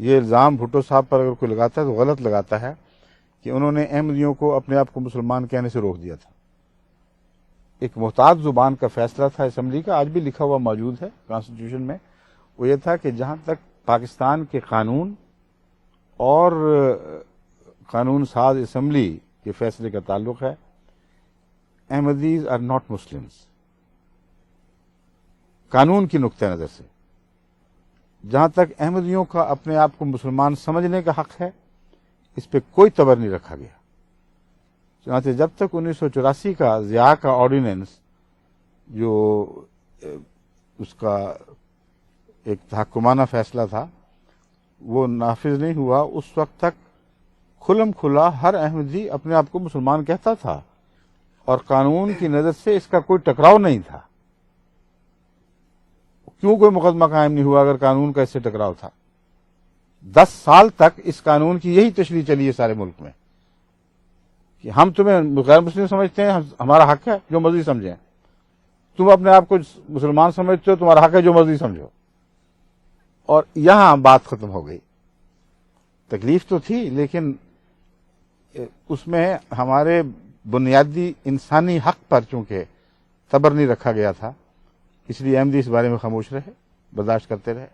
یہ الزام بھٹو صاحب پر اگر کوئی لگاتا ہے تو غلط لگاتا ہے کہ انہوں نے احمدیوں کو اپنے آپ کو مسلمان کہنے سے روک دیا تھا۔ ایک محتاط زبان کا فیصلہ تھا اسمبلی کا، آج بھی لکھا ہوا موجود ہے کانسٹیٹیوشن میں، وہ یہ تھا کہ جہاں تک پاکستان کے قانون اور قانون ساز اسمبلی کے فیصلے کا تعلق ہے، احمدیز آر ناٹ مسلمز۔ قانون کی نقطہ نظر سے جہاں تک احمدیوں کا اپنے آپ کو مسلمان سمجھنے کا حق ہے، اس پہ کوئی تبر نہیں رکھا گیا۔ چنانچہ جب تک 1984 کا ضیاء کا آرڈیننس، جو اس کا ایک تحکمانہ فیصلہ تھا، وہ نافذ نہیں ہوا، اس وقت تک کھلم کھلا ہر احمدی اپنے آپ کو مسلمان کہتا تھا، اور قانون کی نظر سے اس کا کوئی ٹکراؤ نہیں تھا۔ کیوں کوئی مقدمہ قائم نہیں ہوا اگر قانون کا اس سے ٹکراؤ تھا؟ 10 سال تک اس قانون کی یہی تشریح چلی ہے سارے ملک میں کہ ہم تمہیں غیر مسلم سمجھتے ہیں، ہمارا حق ہے جو مرضی سمجھیں، تم اپنے آپ کو مسلمان سمجھتے ہو، تمہارا حق ہے جو مرضی سمجھو۔ اور یہاں بات ختم ہو گئی۔ تکلیف تو تھی، لیکن اس میں ہمارے بنیادی انسانی حق پر چونکہ تبر نہیں رکھا گیا تھا، اس لیے احمدی اس بارے میں خاموش رہے، برداشت کرتے رہے۔